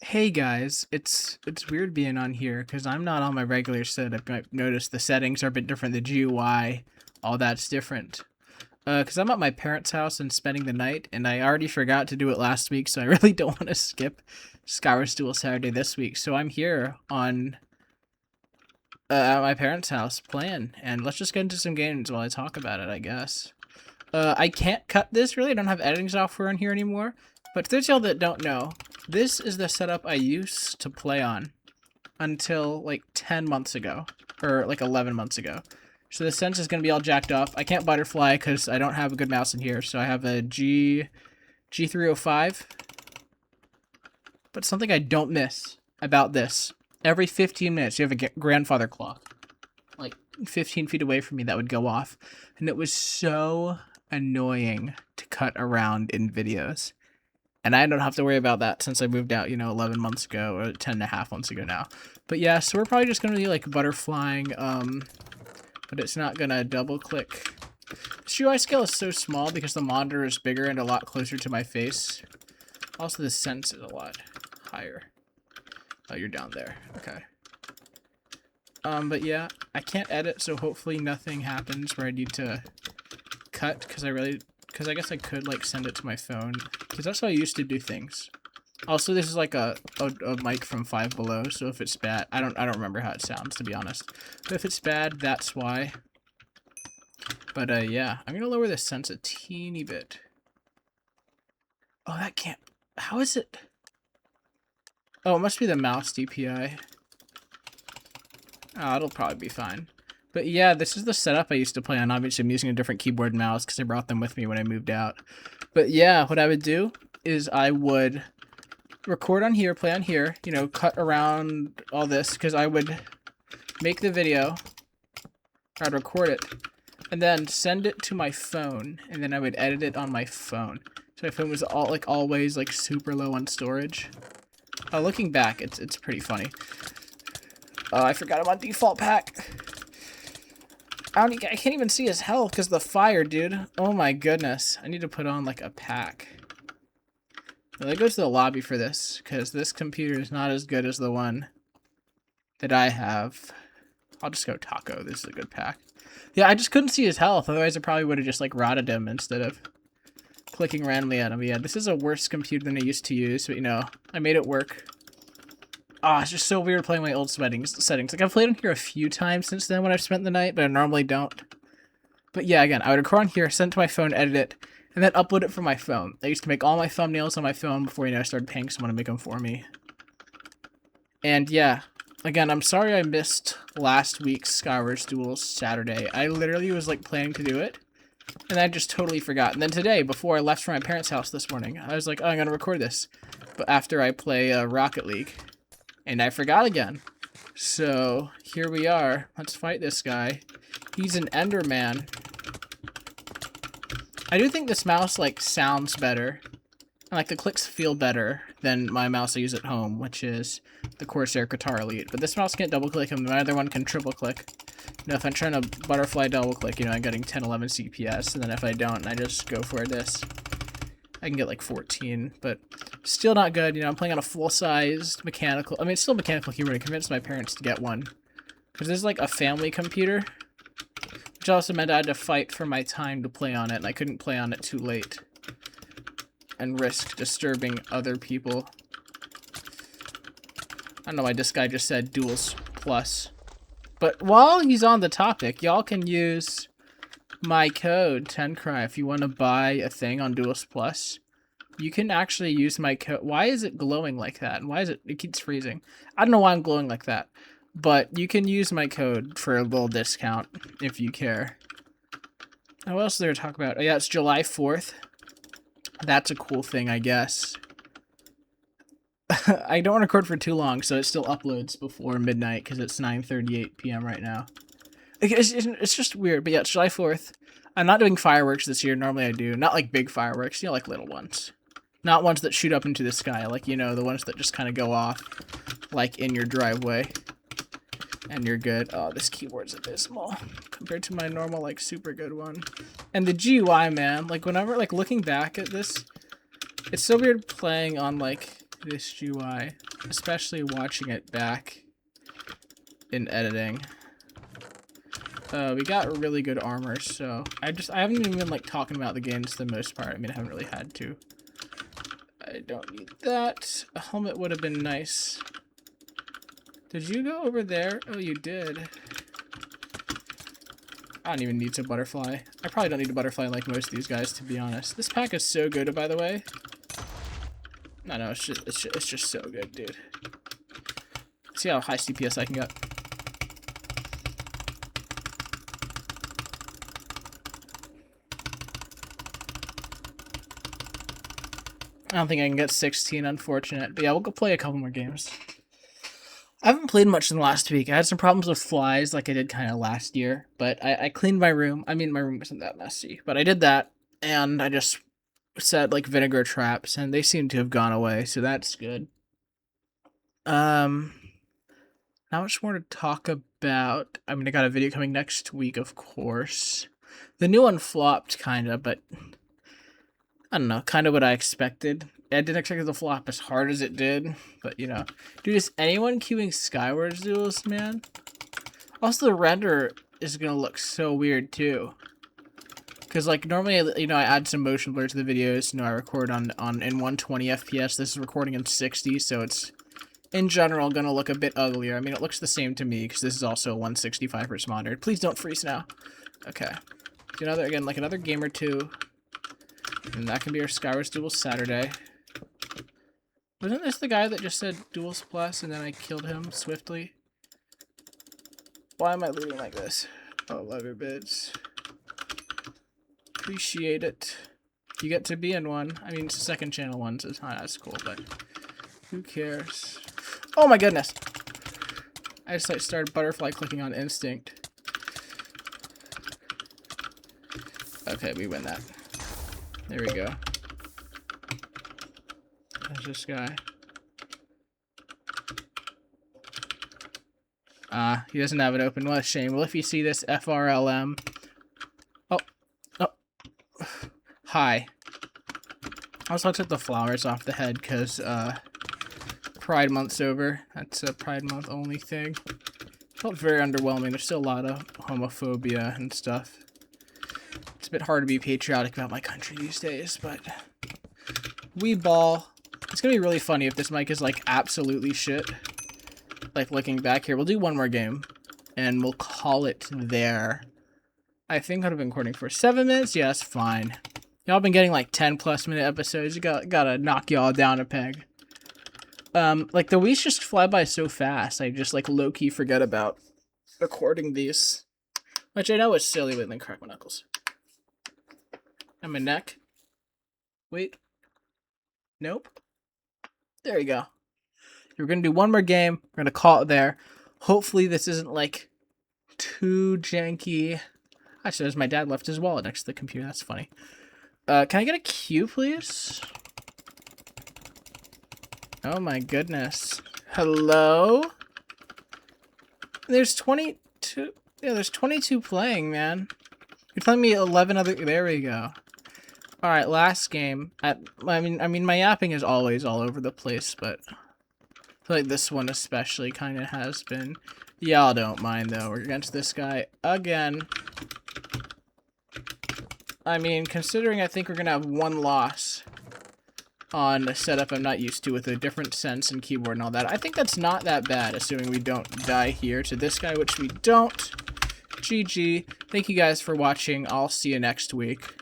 Hey guys, it's weird being on here because I'm not on my regular setup. I've noticed the settings are a bit different, the GUI, all that's different. Because I'm at my parents' house and spending the night, and I already forgot to do it last week, so I really don't want to skip Skywars Duel Saturday this week. So I'm here on at my parents' house playing, and let's just get into some games while I talk about it, I guess. I can't cut this, really. I don't have editing software on here anymore. But to those y'all that don't know, this is the setup I used to play on until like 10 months ago, or like 11 months ago. So the sense is going to be all jacked up. I can't butterfly because I don't have a good mouse in here, so I have a G305. But something I don't miss about this, every 15 minutes you have a grandfather clock. Like 15 feet away from me that would go off. And it was so annoying to cut around in videos. And I don't have to worry about that since I moved out, 11 months ago, or 10 and a half months ago now. But yeah, so we're probably just going to be like butterflying, but it's not going to double click. The UI scale is so small because the monitor is bigger and a lot closer to my face. Also, the sense is a lot higher. Oh, you're down there. Okay. But yeah, I can't edit, so hopefully nothing happens where I need to cut, because I guess I could like send it to my phone, because that's how I used to do things. Also, this is like a mic from Five Below, so if it's bad, I don't remember how it sounds, to be honest. But if it's bad, that's why. But yeah, I'm gonna lower the sense a teeny bit. Oh, that can't. How is it? Oh, it must be the mouse DPI. Oh, it'll probably be fine. But yeah, this is the setup I used to play on. Obviously, I'm using a different keyboard and mouse because I brought them with me when I moved out. But yeah, what I would do is I would record on here, play on here, cut around all this, because I would make the video, or I'd record it, and then send it to my phone, and then I would edit it on my phone. So my phone was always super low on storage. Looking back, it's pretty funny. I forgot I'm on default pack. I can't even see his health because of the fire, dude. Oh my goodness. I need to put on like a pack. Well, I go to the lobby for this because this computer is not as good as the one that I have. I'll just go taco. This is a good pack. Yeah, I just couldn't see his health. Otherwise, I probably would have just like rotted him instead of clicking randomly at him. But yeah, this is a worse computer than I used to use, but I made it work. Oh, it's just so weird playing my old settings. Like, I've played on here a few times since then when I've spent the night, but I normally don't. But yeah, again, I would record on here, send it to my phone, edit it, and then upload it from my phone. I used to make all my thumbnails on my phone before, I started paying someone to make them for me. And yeah, again, I'm sorry I missed last week's Skywars Duels Saturday. I literally was, planning to do it, and I just totally forgot. And then today, before I left for my parents' house this morning, I was like, oh, I'm gonna record this. But after I play Rocket League, and I forgot again. So, here we are. Let's fight this guy. He's an Enderman. I do think this mouse, sounds better. And, the clicks feel better than my mouse I use at home, which is the Corsair Guitar Elite. But this mouse can't double-click, and my other one can triple-click. If I'm trying to butterfly double-click, I'm getting 10, 11 CPS, and then if I don't, I just go for this. I can get 14, but still not good. I'm playing on a full-sized mechanical. I mean, it's still a mechanical keyboard. I convinced my parents to get one because this is a family computer, which also meant I had to fight for my time to play on it, and I couldn't play on it too late and risk disturbing other people. I don't know why this guy just said Duels Plus, but while he's on the topic, y'all can use my code 10cry if you want to buy a thing on Duels Plus. You can actually use my code. Why is it glowing like that? And why is it keeps freezing? I don't know why I'm glowing like that, but you can use my code for a little discount if you care. And what else is there to talk about? Oh yeah, it's July 4th. That's a cool thing, I guess. I don't want to record for too long, so it still uploads before midnight because it's 9:38 p.m. right now. It's just weird, but yeah, it's July 4th. I'm not doing fireworks this year. Normally I do. Not big fireworks, little ones. Not ones that shoot up into the sky, the ones that just kind of go off, in your driveway. And you're good. Oh, this keyboard's abysmal compared to my normal, super good one. And the GUI, man, whenever, looking back at this, it's so weird playing on, this GUI, especially watching it back in editing. We got really good armor, so I haven't even been like talking about the games for the most part. I mean, I haven't really had to. I don't need that. A helmet would have been nice. Did you go over there? Oh, you did. I don't even need to butterfly. I probably don't need to butterfly like most of these guys, to be honest. This pack is so good, by the way. No, it's just so good, dude. See how high CPS I can get. I don't think I can get 16, unfortunate. But yeah, we'll go play a couple more games. I haven't played much in the last week. I had some problems with flies like I did kind of last year. But I cleaned my room. I mean, my room wasn't that messy. But I did that. And I just set like vinegar traps. And they seem to have gone away. So that's good. Not much more to talk about. I mean, I got a video coming next week, of course. The new one flopped, kind of. But I don't know, kind of what I expected. I didn't expect it to flop as hard as it did, but you know. Dude, is anyone queuing skywars duels, man? Also, the render is gonna look so weird too. Cause like normally, you know, I add some motion blur to the videos. You know, I record in 120 FPS. This is recording in 60, so it's in general gonna look a bit uglier. I mean, it looks the same to me because this is also a 165 Hz monitor. Please don't freeze now. Okay, do another game or two. And that can be our Skywars Duels Saturday. Wasn't this the guy that just said Duels Plus and then I killed him swiftly? Why am I looting like this? Oh, love your bits. Appreciate it. You get to be in one. I mean, it's a second channel one, so it's not as cool, but who cares? Oh my goodness! I just like started butterfly clicking on instinct. Okay, we win that. There we go. There's this guy. He doesn't have it open. What a shame. Well, if you see this FRLM... Oh. Hi. I also took the flowers off the head because, Pride Month's over. That's a Pride Month only thing. Felt very underwhelming. There's still a lot of homophobia and stuff. It's a bit hard to be patriotic about my country these days, but we ball. It's gonna be really funny if this mic is like absolutely shit. Like looking back here, we'll do one more game and we'll call it there. I think I've been recording for 7 minutes. Yeah, that's fine. Y'all been getting like 10+ minute episodes. You gotta knock y'all down a peg. Like the weeks just fly by so fast. I just like low-key forget about recording these, which I know is silly, but then crack my knuckles. And my neck. Wait. Nope. There you go. We're going to do one more game. We're going to call it there. Hopefully this isn't, like, too janky. Actually, there's my dad left his wallet next to the computer. That's funny. Can I get a queue, please? Oh, my goodness. Hello? There's 22... Yeah, there's 22 playing, man. You're telling me 11 other... There we go. All right, last game. I mean, my yapping is always all over the place, but I feel like this one especially kind of has been. Y'all don't mind though. We're against this guy again. I mean, considering I think we're gonna have one loss on a setup I'm not used to with a different sense and keyboard and all that, I think that's not that bad, assuming we don't die here to this guy, which we don't. GG. Thank you guys for watching. I'll see you next week.